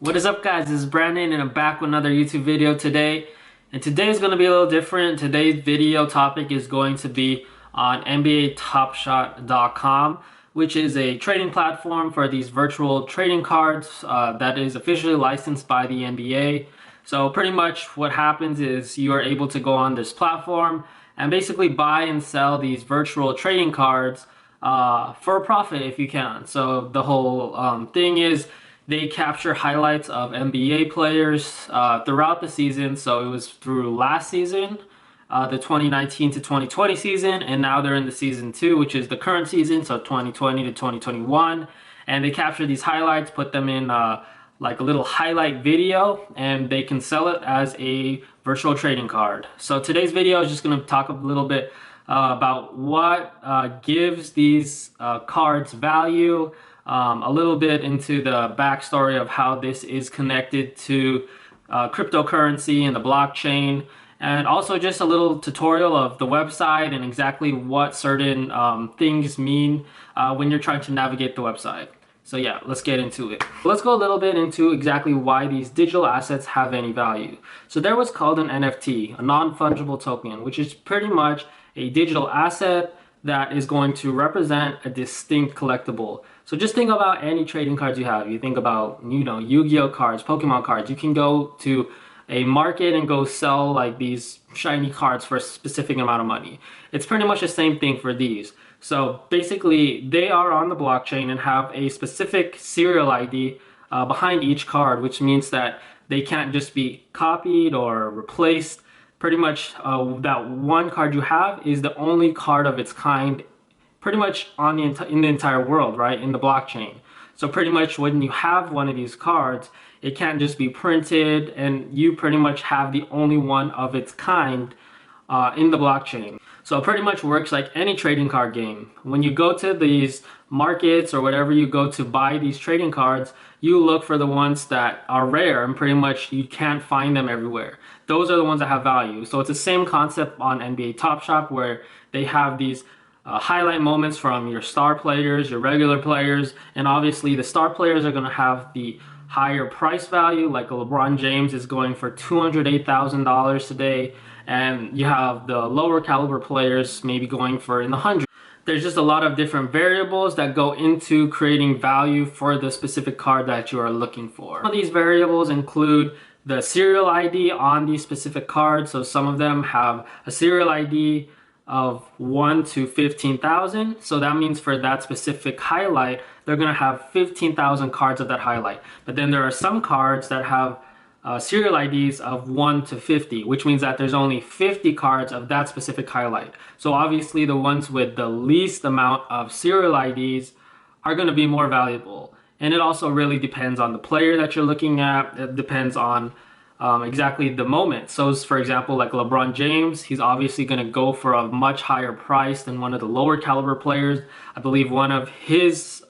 What is up, guys? This is Brandon and I'm back with another YouTube video today. And today is going to be a little different. Today's video topic is going to be on NBATopShot.com, which is a trading platform for these virtual trading cards that is officially licensed by the NBA. So pretty much what happens is you are able to go on this platform and basically buy and sell these virtual trading cards for a profit if you can. So the whole thing is they capture highlights of NBA players throughout the season. So it was through last season, the 2019 to 2020 season, and now they're in the season 2, which is the current season, so 2020 to 2021. And they capture these highlights, put them in like a little highlight video, and they can sell it as a virtual trading card. So today's video is just going to talk a little bit about what gives these cards value, a little bit into the backstory of how this is connected to cryptocurrency and the blockchain, and also just a little tutorial of the website and exactly what certain things mean when you're trying to navigate the website. So yeah, let's get into it. Let's go a little bit into exactly why these digital assets have any value. So there was called an NFT, a non-fungible token, which is pretty much a digital asset that is going to represent a distinct collectible. So just think about any trading cards you have. You think about, Yu-Gi-Oh cards, Pokemon cards. You can go to a market and go sell like these shiny cards for a specific amount of money. It's pretty much the same thing for these. So basically they are on the blockchain and have a specific serial ID behind each card, which means that they can't just be copied or replaced. Pretty much that one card you have is the only card of its kind pretty much on in the entire world, right, in the blockchain. So pretty much when you have one of these cards, it can't just be printed, and you pretty much have the only one of its kind in the blockchain. So it pretty much works like any trading card game. When you go to these markets or whatever you go to buy these trading cards, you look for the ones that are rare and pretty much you can't find them everywhere. Those are the ones that have value. So it's the same concept on NBA Top Shot, where they have these highlight moments from your star players, your regular players, and obviously the star players are going to have the higher price value. Like LeBron James is going for $208,000 today, and you have the lower caliber players maybe going for in the hundreds. There's just a lot of different variables that go into creating value for the specific card that you are looking for. Some of these variables include the serial ID on these specific cards. So some of them have a serial ID of 1 to 15,000. So that means for that specific highlight, they're going to have 15,000 cards of that highlight. But then there are some cards that have serial IDs of 1 to 50, which means that there's only 50 cards of that specific highlight. So obviously the ones with the least amount of serial IDs are going to be more valuable. And it also really depends on the player that you're looking at. It depends on exactly the moment. So for example, like LeBron James, he's obviously going to go for a much higher price than one of the lower caliber players. I believe one of his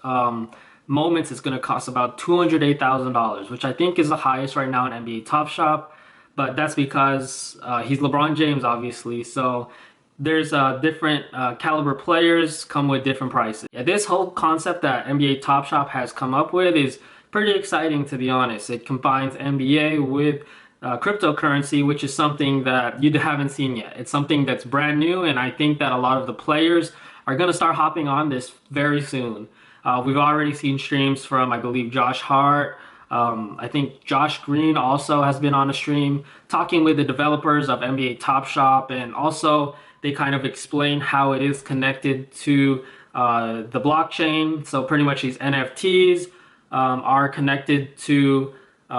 moments is going to cost about $208,000, which I think is the highest right now in NBA Top Shop. But that's because he's LeBron James, obviously. So there's different caliber players come with different prices. Yeah, this whole concept that NBA Top Shop has come up with is pretty exciting, to be honest. It combines NBA with cryptocurrency, which is something that you haven't seen yet. It's something that's brand new, and I think that a lot of the players are going to start hopping on this very soon. We've already seen streams from, I believe, Josh Hart. I think Josh Green also has been on a stream talking with the developers of NBA Top Shop, and also they kind of explain how it is connected to the blockchain. So pretty much these NFTs are connected to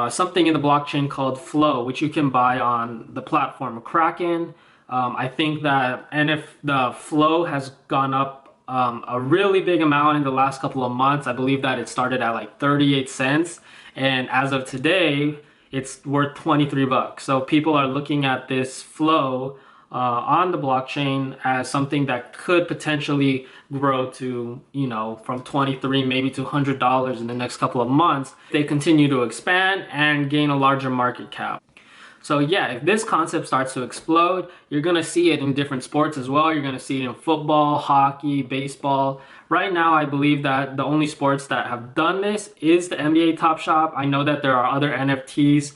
something in the blockchain called Flow, which you can buy on the platform Kraken. I think that, and if the Flow has gone up a really big amount in the last couple of months. I believe that it started at like 38 cents, and as of today it's worth 23 bucks. So people are looking at this Flow on the blockchain as something that could potentially grow to, from 23 maybe to $100 in the next couple of months. They continue to expand and gain a larger market cap. So yeah, if this concept starts to explode, you're gonna see it in different sports as well. You're gonna see it in football, hockey, baseball. Right now, I believe that the only sports that have done this is the NBA Top Shop. I know that there are other NFTs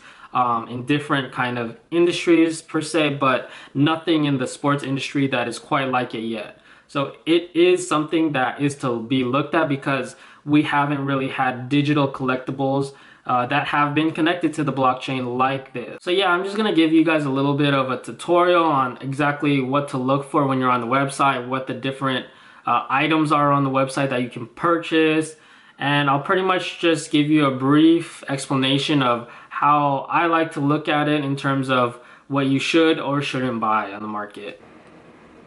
in different kind of industries per se, but nothing in the sports industry that is quite like it yet. So it is something that is to be looked at because we haven't really had digital collectibles that have been connected to the blockchain like this. So yeah, I'm just gonna give you guys a little bit of a tutorial on exactly what to look for when you're on the website, what the different items are on the website that you can purchase, and I'll pretty much just give you a brief explanation of how I like to look at it in terms of what you should or shouldn't buy on the market.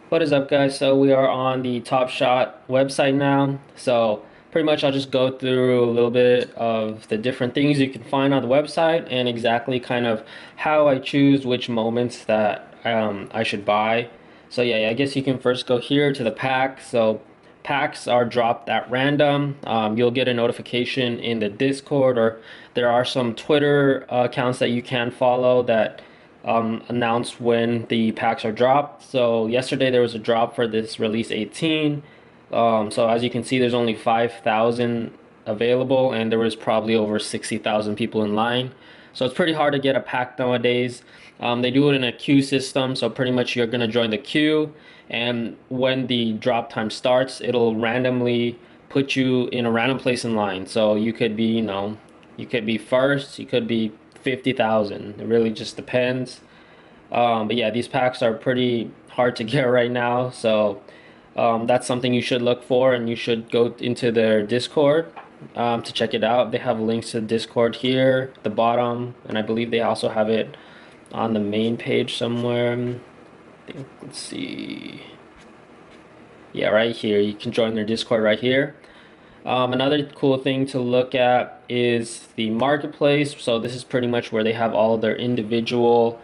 What is up, guys? So we are on the Top Shot website now. So pretty much I'll just go through a little bit of the different things you can find on the website and exactly kind of how I choose which moments that I should buy. So yeah, I guess you can first go here to the pack. So packs are dropped at random. You'll get a notification in the Discord, or there are some Twitter accounts that you can follow that announce when the packs are dropped. So yesterday there was a drop for this release 18. So as you can see, there's only 5,000 available, and there was probably over 60,000 people in line. So it's pretty hard to get a pack nowadays. They do it in a queue system, so pretty much you're gonna join the queue, and when the drop time starts, it'll randomly put you in a random place in line. So you could be, you could be first, you could be 50,000. It really just depends. But yeah, these packs are pretty hard to get right now, so that's something you should look for, and you should go into their Discord to check it out. They have links to Discord here at the bottom, and I believe they also have it on the main page somewhere. I think, let's see. Yeah, right here. You can join their Discord right here. Another cool thing to look at is the marketplace. So this is pretty much where they have all of their individual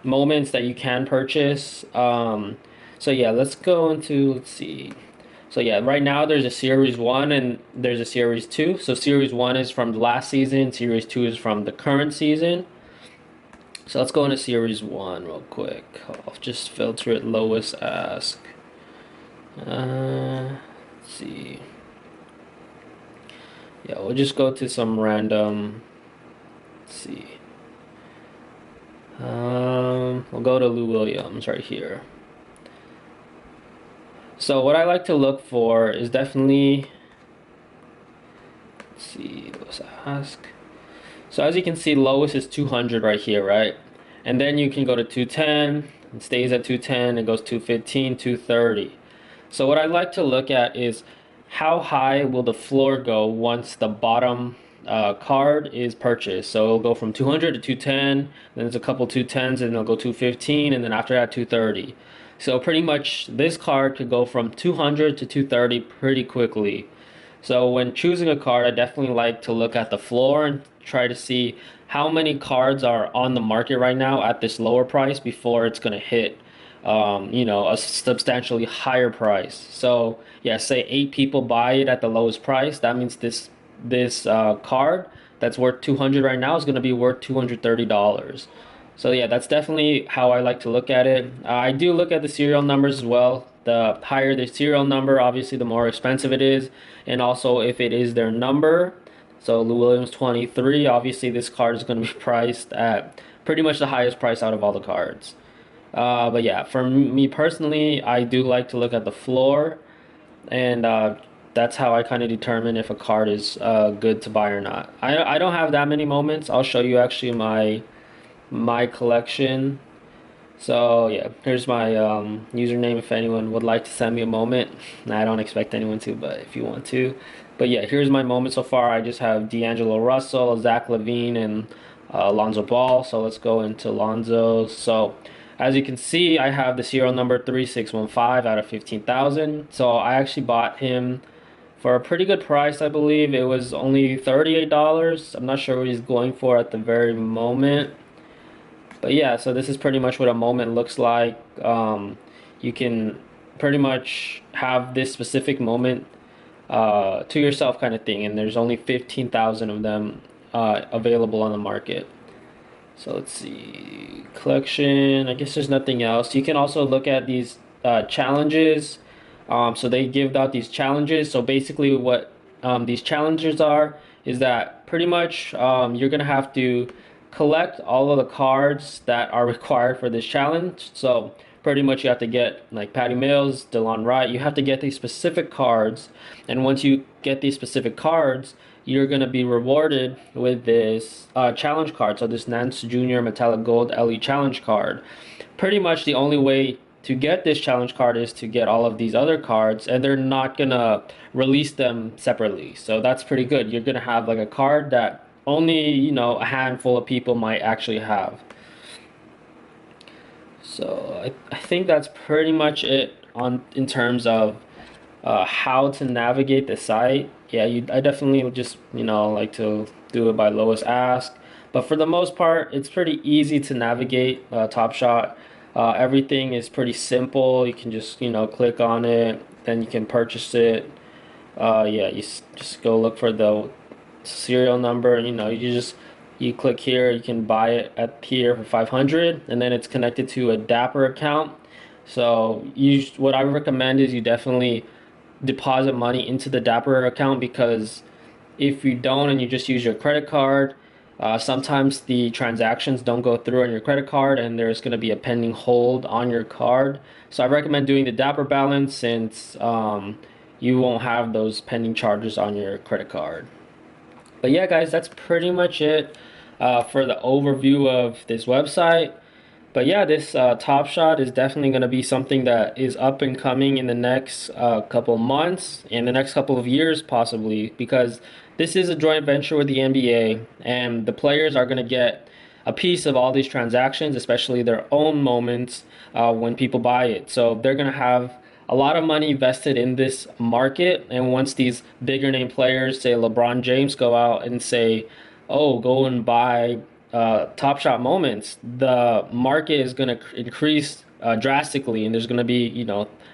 moments that you can purchase. So yeah, let's go into, let's see. So yeah, right now there's a Series 1 and there's a Series 2. So Series 1 is from the last season, Series 2 is from the current season. So let's go into Series 1 real quick. I'll just filter it lowest ask. Let's see. Yeah, we'll just go to some random, let's see. We'll go to Lou Williams right here. So what I like to look for is definitely, let's see, let's ask. So as you can see, lowest is 200 right here, right? And then you can go to 210, it stays at 210, it goes 215, 230. So what I like to look at is how high will the floor go once the bottom card is purchased. So it'll go from 200 to 210, then there's a couple 210s, and it'll go 215, and then after that 230. So pretty much this card could go from 200 to 230 pretty quickly. So when choosing a card, I definitely like to look at the floor and try to see how many cards are on the market right now at this lower price before it's going to hit a substantially higher price. So yeah, say 8 people buy it at the lowest price. That means this card that's worth 200 right now is going to be worth $230. So yeah, that's definitely how I like to look at it. I do look at the serial numbers as well. The higher the serial number, obviously the more expensive it is, and also if it is their number. So Lou Williams 23, obviously this card is going to be priced at pretty much the highest price out of all the cards. But yeah, for me personally, I do like to look at the floor, and that's how I kind of determine if a card is good to buy or not. I don't have that many moments. I'll show you actually my collection. So yeah, here's my username if anyone would like to send me a moment. I don't expect anyone to, but if you want to. But yeah, here's my moment so far. I just have D'Angelo Russell, Zach LaVine, and Lonzo Ball. So let's go into Lonzo. So as you can see, I have the serial number 3615 out of 15,000. So I actually bought him for a pretty good price, I believe. It was only $38. I'm not sure what he's going for at the very moment. But yeah, so this is pretty much what a moment looks like. You can pretty much have this specific moment to yourself kind of thing, and there's only 15,000 of them available on the market. So let's see, collection. I guess there's nothing else. You can also look at these challenges. So they give out these challenges. So basically, what these challenges are is that pretty much you're gonna have to collect all of the cards that are required for this challenge. So pretty much you have to get like Patty Mills, DeLon Wright. You have to get these specific cards, and once you get these specific cards, you're going to be rewarded with this challenge card. So this Nance Jr. Metallic Gold LE challenge card. Pretty much the only way to get this challenge card is to get all of these other cards, and they're not going to release them separately. So that's pretty good. You're going to have like a card that only, a handful of people might actually have. So I think that's pretty much it on in terms of how to navigate the site. Yeah, I definitely would just, like to do it by lowest ask. But for the most part, it's pretty easy to navigate Top Shot. Everything is pretty simple. You can just, click on it, then you can purchase it. Yeah, just go look for the serial number. You click here, you can buy it at here for 500, and then it's connected to a Dapper account. So what I recommend is you definitely deposit money into the Dapper account, because if you don't and you just use your credit card, sometimes the transactions don't go through on your credit card and there's going to be a pending hold on your card. So I recommend doing the Dapper balance, since you won't have those pending charges on your credit card. But yeah, guys, that's pretty much it for the overview of this website. But yeah, this Top Shot is definitely going to be something that is up and coming in the next couple months, in the next couple of years possibly, because this is a joint venture with the NBA, and the players are going to get a piece of all these transactions, especially their own moments when people buy it. So they're going to have a lot of money vested in this market, and once these bigger name players, say LeBron James, go out and say, oh, go and buy Top Shot moments, the market is going to increase drastically, and there's going to be,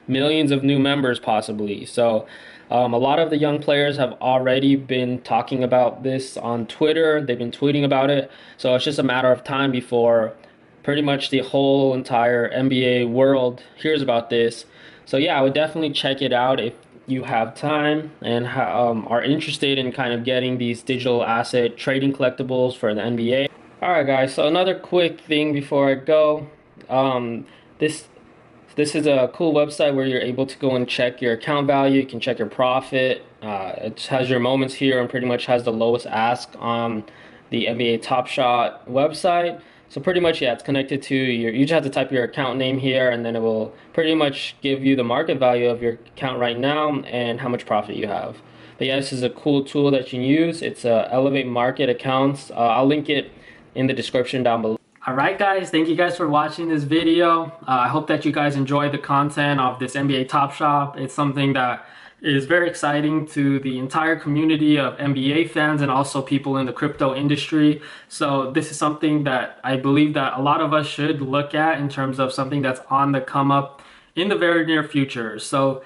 millions of new members possibly. So a lot of the young players have already been talking about this on Twitter. They've been tweeting about it. So it's just a matter of time before pretty much the whole entire NBA world hears about this. So yeah, I would definitely check it out if you have time and are interested in kind of getting these digital asset trading collectibles for the NBA. All right, guys. So another quick thing before I go, um, this this is a cool website where you're able to go and check your account value. You can check your profit. It has your moments here and pretty much has the lowest ask on the NBA Top Shot website. So pretty much, yeah, it's connected to you just have to type your account name here, and then it will pretty much give you the market value of your account right now and how much profit you have. But yeah, this is a cool tool that you can use. It's Elevate Market Accounts. I'll link it in the description down below. Alright guys, thank you guys for watching this video. I hope that you guys enjoyed the content of this NBA Top Shop. It's something that is very exciting to the entire community of NBA fans and also people in the crypto industry. So this is something that I believe that a lot of us should look at in terms of something that's on the come up in the very near future. So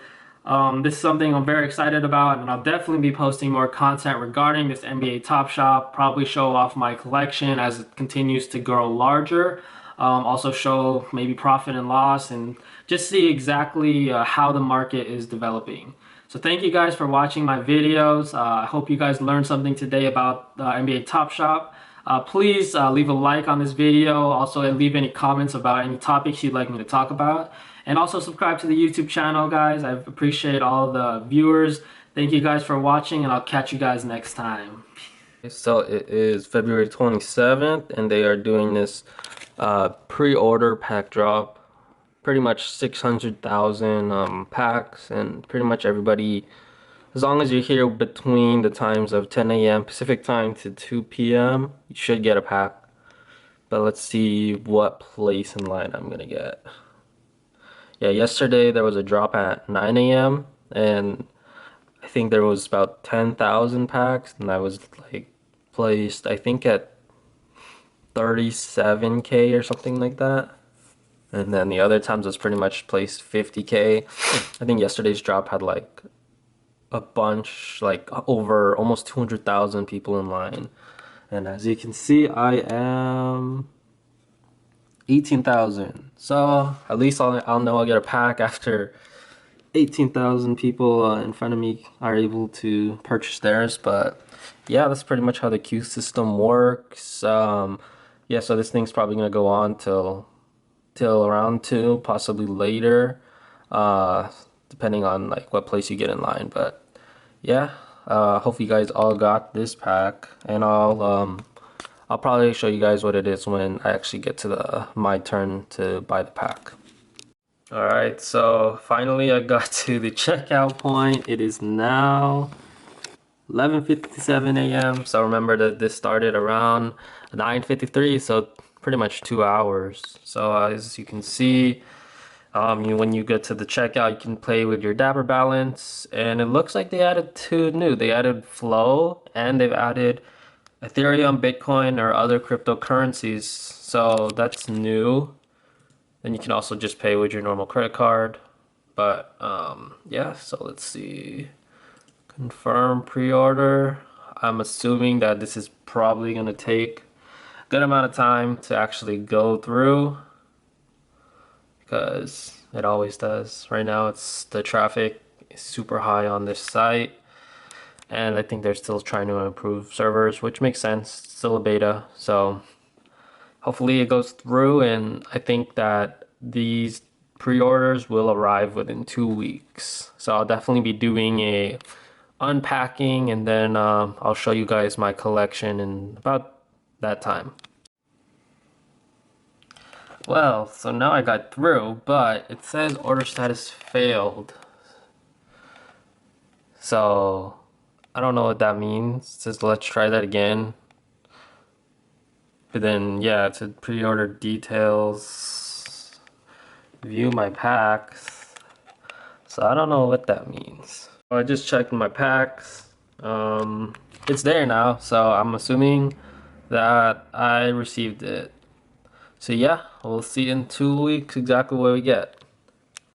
this is something I'm very excited about, and I'll definitely be posting more content regarding this NBA Top Shop, probably show off my collection as it continues to grow larger. Also show maybe profit and loss, and just see exactly how the market is developing. So thank you guys for watching my videos. I hope you guys learned something today about NBA Top Shop. Please leave a like on this video. Also leave any comments about any topics you'd like me to talk about. And also subscribe to the YouTube channel, guys. I appreciate all the viewers. Thank you guys for watching, and I'll catch you guys next time. So it is February 27th, and they are doing this pre-order pack drop. Pretty much 600,000 packs, and pretty much everybody, as long as you're here between the times of 10 a.m. Pacific time to 2 p.m., you should get a pack. But let's see what place in line I'm gonna get. Yeah, yesterday there was a drop at 9 a.m. and I think there was about 10,000 packs, and I was like placed, I think, at 37K or something like that. And then the other times was pretty much placed 50K. I think yesterday's drop had like a bunch, like over almost 200,000 people in line. And as you can see, I am 18,000. So at least I'll know I'll get a pack after 18,000 people in front of me are able to purchase theirs. But yeah, that's pretty much how the queue system works. Yeah, so this thing's probably gonna go on till around 2, possibly later, uh, depending on like what place you get in line. But yeah, hope you guys all got this pack, and I'll probably show you guys what it is when I actually get to the my turn to buy the pack. All right, so finally I got to the checkout point. It is now 11:57 a.m. So remember that this started around 9:53, so pretty much 2 hours. So as you can see, when you get to the checkout, you can play with your Dapper balance, and it looks like they added two new. They added Flow, and they've added Ethereum, Bitcoin, or other cryptocurrencies. So that's new. Then you can also just pay with your normal credit card. But yeah, so let's see. Confirm pre-order. I'm assuming that this is probably gonna take a good amount of time to actually go through because it always does. Right now it's the traffic is super high on this site, and I think they're still trying to improve servers, which makes sense. It's still a beta, so hopefully it goes through, and I think that these pre-orders will arrive within 2 weeks. So I'll definitely be doing a unpacking, and then I'll show you guys my collection in about that time. Well, so now I got through, but it says order status failed. So I don't know what that means. It says let's try that again. But then yeah, it said pre-order details, view my packs. So I don't know what that means. I just checked my packs. It's there now, so I'm assuming that I received it. So yeah, we'll see in 2 weeks exactly what we get.